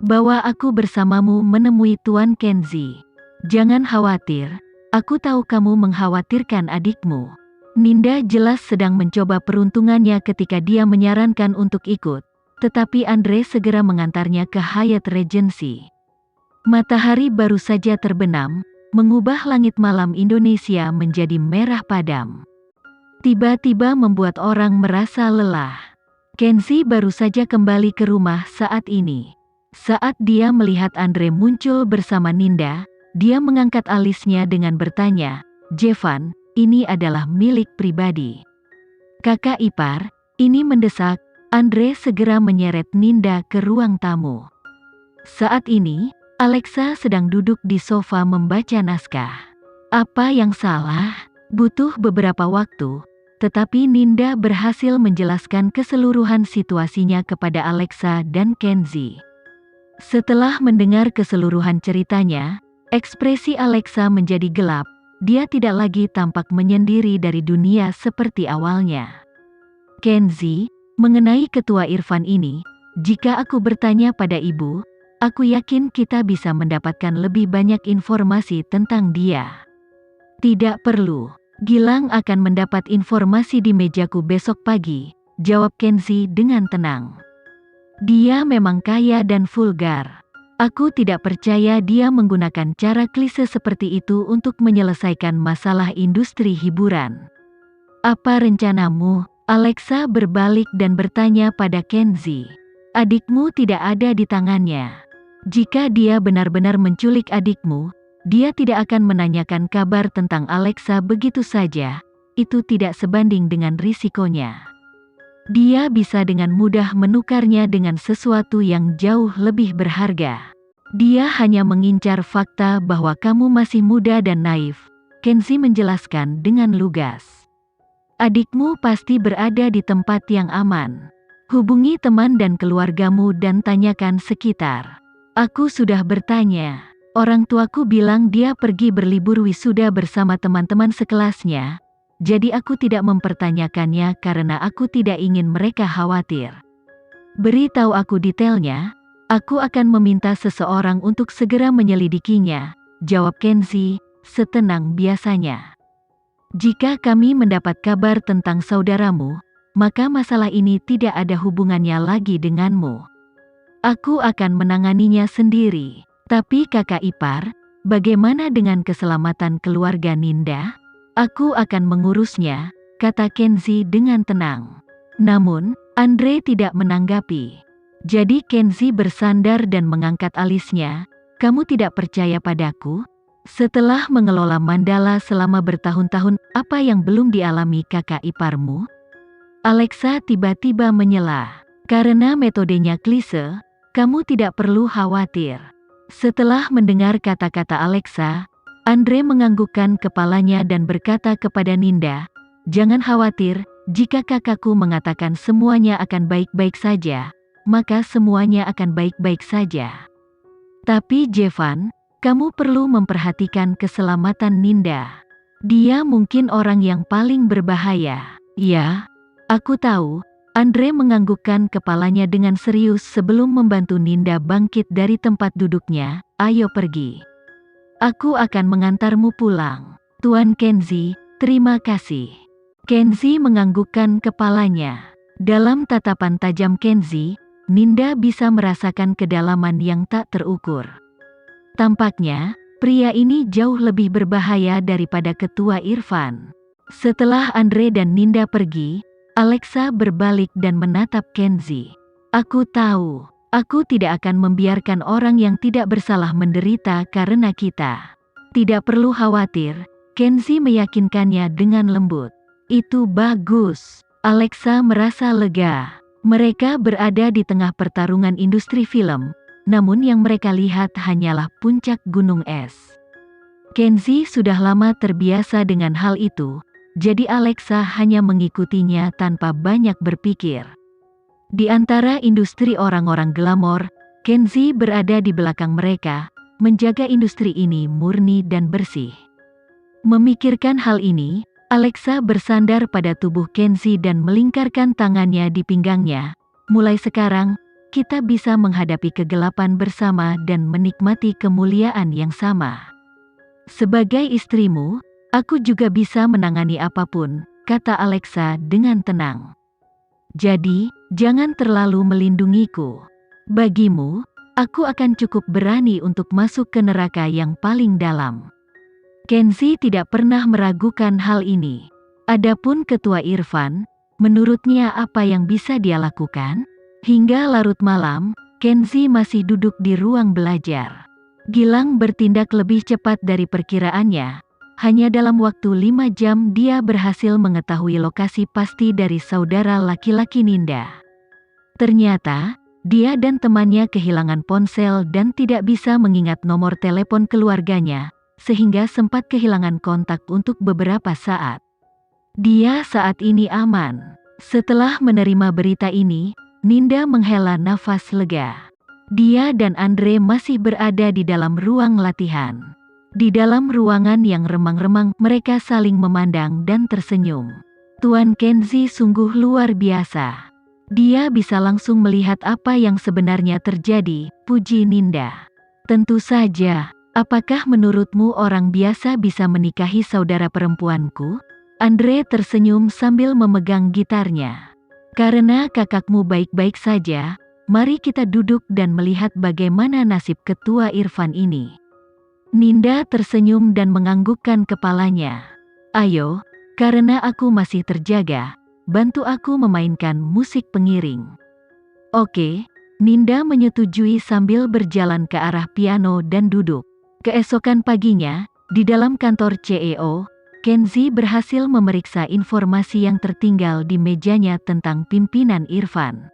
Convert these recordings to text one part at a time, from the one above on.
Bawa aku bersamamu menemui Tuan Kenzi. Jangan khawatir, aku tahu kamu mengkhawatirkan adikmu. Ninda jelas sedang mencoba peruntungannya ketika dia menyarankan untuk ikut, tetapi Andre segera mengantarnya ke Hyatt Regency. Matahari baru saja terbenam, mengubah langit malam Indonesia menjadi merah padam. Tiba-tiba membuat orang merasa lelah. Kenzi baru saja kembali ke rumah saat ini. Saat dia melihat Andre muncul bersama Ninda, dia mengangkat alisnya dengan bertanya, "Jevan, ini adalah milik pribadi." "Kakak ipar, ini mendesak." Andre segera menyeret Ninda ke ruang tamu. Saat ini, Alexa sedang duduk di sofa membaca naskah. Apa yang salah? Butuh beberapa waktu, tetapi Ninda berhasil menjelaskan keseluruhan situasinya kepada Alexa dan Kenzi. Setelah mendengar keseluruhan ceritanya, ekspresi Alexa menjadi gelap. Dia tidak lagi tampak menyendiri dari dunia seperti awalnya. "Kenzi, mengenai ketua Irfan ini, jika aku bertanya pada ibu, aku yakin kita bisa mendapatkan lebih banyak informasi tentang dia." "Tidak perlu. Gilang akan mendapat informasi di mejaku besok pagi," jawab Kenzi dengan tenang. "Dia memang kaya dan vulgar. Aku tidak percaya dia menggunakan cara klise seperti itu untuk menyelesaikan masalah industri hiburan." "Apa rencanamu?" Alexa berbalik dan bertanya pada Kenzi. "Adikmu tidak ada di tangannya. Jika dia benar-benar menculik adikmu, dia tidak akan menanyakan kabar tentang Alexa begitu saja. Itu tidak sebanding dengan risikonya. Dia bisa dengan mudah menukarnya dengan sesuatu yang jauh lebih berharga. Dia hanya mengincar fakta bahwa kamu masih muda dan naif," Kenzi menjelaskan dengan lugas. "Adikmu pasti berada di tempat yang aman. Hubungi teman dan keluargamu dan tanyakan sekitar. Aku sudah bertanya. Orang tuaku bilang dia pergi berlibur wisuda bersama teman-teman sekelasnya. Jadi aku tidak mempertanyakannya karena aku tidak ingin mereka khawatir. Beritahu aku detailnya, aku akan meminta seseorang untuk segera menyelidikinya," jawab Kenzi, setenang biasanya. "Jika kami mendapat kabar tentang saudaramu, maka masalah ini tidak ada hubungannya lagi denganmu. Aku akan menanganinya sendiri. Tapi kakak ipar, bagaimana dengan keselamatan keluarga Ninda?" "Aku akan mengurusnya," kata Kenzi dengan tenang. Namun, Andre tidak menanggapi. Jadi Kenzi bersandar dan mengangkat alisnya. "Kamu tidak percaya padaku? Setelah mengelola Mandala selama bertahun-tahun, apa yang belum dialami kakak iparmu?" Alexa tiba-tiba menyela. "Karena metodenya klise, kamu tidak perlu khawatir." Setelah mendengar kata-kata Alexa, Andre menganggukkan kepalanya dan berkata kepada Ninda, "Jangan khawatir, jika kakakku mengatakan semuanya akan baik-baik saja, maka semuanya akan baik-baik saja. Tapi Jevan, kamu perlu memperhatikan keselamatan Ninda. Dia mungkin orang yang paling berbahaya." "Ya, aku tahu." Andre menganggukkan kepalanya dengan serius sebelum membantu Ninda bangkit dari tempat duduknya. "Ayo pergi. Aku akan mengantarmu pulang." "Tuan Kenzi, terima kasih." Kenzi menganggukkan kepalanya. Dalam tatapan tajam Kenzi, Ninda bisa merasakan kedalaman yang tak terukur. Tampaknya, pria ini jauh lebih berbahaya daripada ketua Irfan. Setelah Andre dan Ninda pergi, Alexa berbalik dan menatap Kenzi. "Aku tahu. Aku tidak akan membiarkan orang yang tidak bersalah menderita karena kita." "Tidak perlu khawatir," Kenzi meyakinkannya dengan lembut. "Itu bagus." Alexa merasa lega. Mereka berada di tengah pertarungan industri film, namun yang mereka lihat hanyalah puncak gunung es. Kenzi sudah lama terbiasa dengan hal itu, jadi Alexa hanya mengikutinya tanpa banyak berpikir. Di antara industri orang-orang glamor, Kenzi berada di belakang mereka, menjaga industri ini murni dan bersih. Memikirkan hal ini, Alexa bersandar pada tubuh Kenzi dan melingkarkan tangannya di pinggangnya. "Mulai sekarang, kita bisa menghadapi kegelapan bersama dan menikmati kemuliaan yang sama. Sebagai istrimu, aku juga bisa menangani apapun, kata Alexa dengan tenang. Jadi, jangan terlalu melindungiku. Bagimu, aku akan cukup berani untuk masuk ke neraka yang paling dalam. Kenzie tidak pernah meragukan hal ini. Adapun Ketua Irfan, menurutnya apa yang bisa dia lakukan? Hingga larut malam, Kenzie masih duduk di ruang belajar. Gilang bertindak lebih cepat dari perkiraannya. Hanya dalam waktu 5 jam dia berhasil mengetahui lokasi pasti dari saudara laki-laki Ninda. Ternyata, dia dan temannya kehilangan ponsel dan tidak bisa mengingat nomor telepon keluarganya, sehingga sempat kehilangan kontak untuk beberapa saat. Dia saat ini aman. Setelah menerima berita ini, Ninda menghela nafas lega. Dia dan Andre masih berada di dalam ruang latihan. Di dalam ruangan yang remang-remang, mereka saling memandang dan tersenyum. Tuan Kenzie sungguh luar biasa. Dia bisa langsung melihat apa yang sebenarnya terjadi, puji Ninda. Tentu saja, apakah menurutmu orang biasa bisa menikahi saudara perempuanku? Andre tersenyum sambil memegang gitarnya. Karena kakakmu baik-baik saja, mari kita duduk dan melihat bagaimana nasib Ketua Irfan ini. Ninda tersenyum dan menganggukkan kepalanya. Ayo, karena aku masih terjaga, bantu aku memainkan musik pengiring. Oke, Ninda menyetujui sambil berjalan ke arah piano dan duduk. Keesokan paginya, di dalam kantor CEO, Kenzie berhasil memeriksa informasi yang tertinggal di mejanya tentang pimpinan Irfan.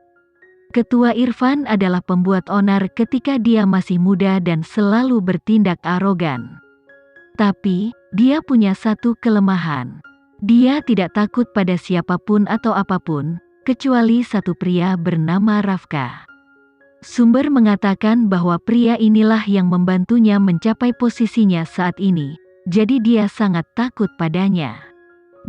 Ketua Irfan adalah pembuat onar ketika dia masih muda dan selalu bertindak arogan. Tapi, dia punya satu kelemahan. Dia tidak takut pada siapapun atau apapun, kecuali satu pria bernama Rafka. Sumber mengatakan bahwa pria inilah yang membantunya mencapai posisinya saat ini, jadi dia sangat takut padanya.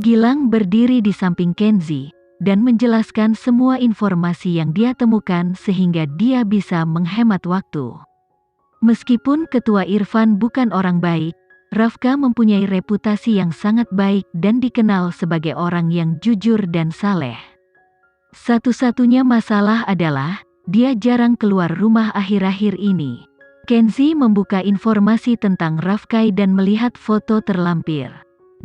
Gilang berdiri di samping Kenzie dan menjelaskan semua informasi yang dia temukan sehingga dia bisa menghemat waktu. Meskipun Ketua Irfan bukan orang baik, Rafka mempunyai reputasi yang sangat baik dan dikenal sebagai orang yang jujur dan saleh. Satu-satunya masalah adalah, dia jarang keluar rumah akhir-akhir ini. Kenzie membuka informasi tentang Rafkai dan melihat foto terlampir.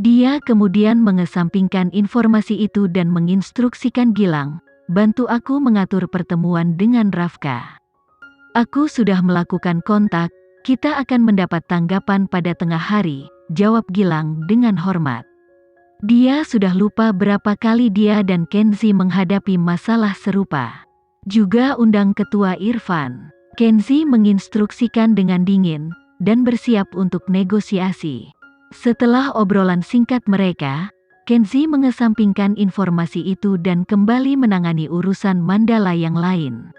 Dia kemudian mengesampingkan informasi itu dan menginstruksikan Gilang, bantu aku mengatur pertemuan dengan Rafka. Aku sudah melakukan kontak, kita akan mendapat tanggapan pada tengah hari, jawab Gilang dengan hormat. Dia sudah lupa berapa kali dia dan Kenzie menghadapi masalah serupa. Juga undang Ketua Irfan. Kenzie menginstruksikan dengan dingin, dan bersiap untuk negosiasi. Setelah obrolan singkat mereka, Kenzie mengesampingkan informasi itu dan kembali menangani urusan Mandala yang lain.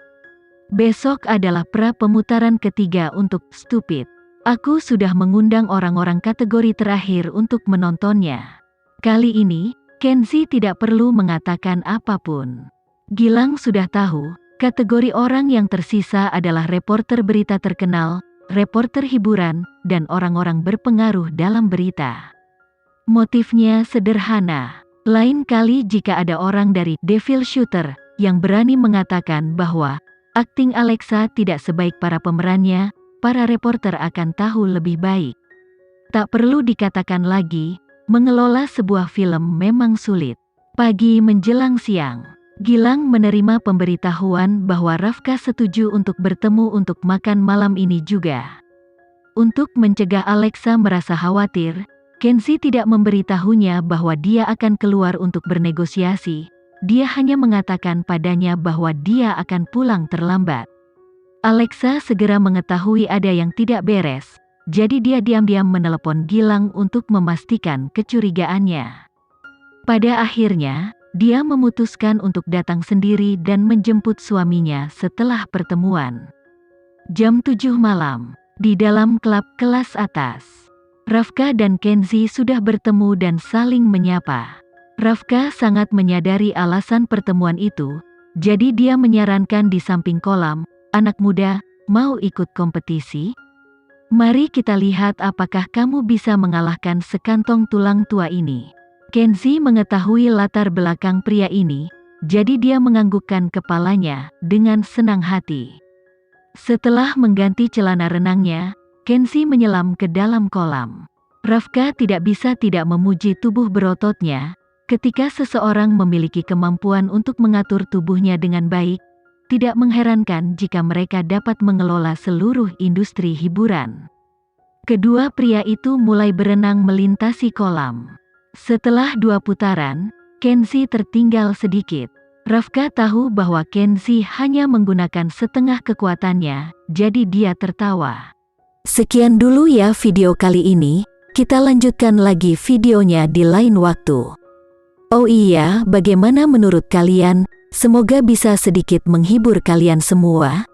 Besok adalah pra-pemutaran ketiga untuk Stupid. Aku sudah mengundang orang-orang kategori terakhir untuk menontonnya. Kali ini, Kenzie tidak perlu mengatakan apapun. Gilang sudah tahu, kategori orang yang tersisa adalah reporter berita terkenal, reporter hiburan, dan orang-orang berpengaruh dalam berita. Motifnya sederhana. Lain kali jika ada orang dari Devil Shooter yang berani mengatakan bahwa akting Alexa tidak sebaik para pemerannya, para reporter akan tahu lebih baik. Tak perlu dikatakan lagi, mengelola sebuah film memang sulit. Pagi menjelang siang, Gilang menerima pemberitahuan bahwa Rafka setuju untuk bertemu untuk makan malam ini juga. Untuk mencegah Alexa merasa khawatir, Kenzie tidak memberitahunya bahwa dia akan keluar untuk bernegosiasi. Dia hanya mengatakan padanya bahwa dia akan pulang terlambat. Alexa segera mengetahui ada yang tidak beres, jadi dia diam-diam menelepon Gilang untuk memastikan kecurigaannya. Pada akhirnya, dia memutuskan untuk datang sendiri dan menjemput suaminya setelah pertemuan. Jam 7 malam, di dalam klub kelas atas. Rafka dan Kenzie sudah bertemu dan saling menyapa. Rafka sangat menyadari alasan pertemuan itu, Jadi dia menyarankan di samping kolam, "Anak muda, mau ikut kompetisi? Mari kita lihat apakah kamu bisa mengalahkan sekantong tulang tua ini." Kenzi mengetahui latar belakang pria ini, jadi dia menganggukkan kepalanya dengan senang hati. Setelah mengganti celana renangnya, Kenzi menyelam ke dalam kolam. Rafka tidak bisa tidak memuji tubuh berototnya. Ketika seseorang memiliki kemampuan untuk mengatur tubuhnya dengan baik, tidak mengherankan jika mereka dapat mengelola seluruh industri hiburan. Kedua pria itu mulai berenang melintasi kolam. Setelah 2 putaran, Kenzi tertinggal sedikit. Rafka tahu bahwa Kenzi hanya menggunakan setengah kekuatannya, jadi dia tertawa. Sekian dulu ya video kali ini, kita lanjutkan lagi videonya di lain waktu. Oh iya, bagaimana menurut kalian? Semoga bisa sedikit menghibur kalian semua.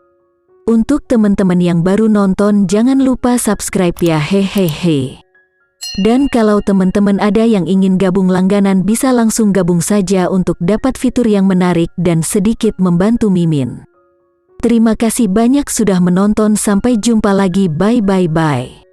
Untuk teman-teman yang baru nonton, jangan lupa subscribe ya, hehehe. Dan kalau teman-teman ada yang ingin gabung langganan, bisa langsung gabung saja untuk dapat fitur yang menarik dan sedikit membantu Mimin. Terima kasih banyak sudah menonton, sampai jumpa lagi, bye.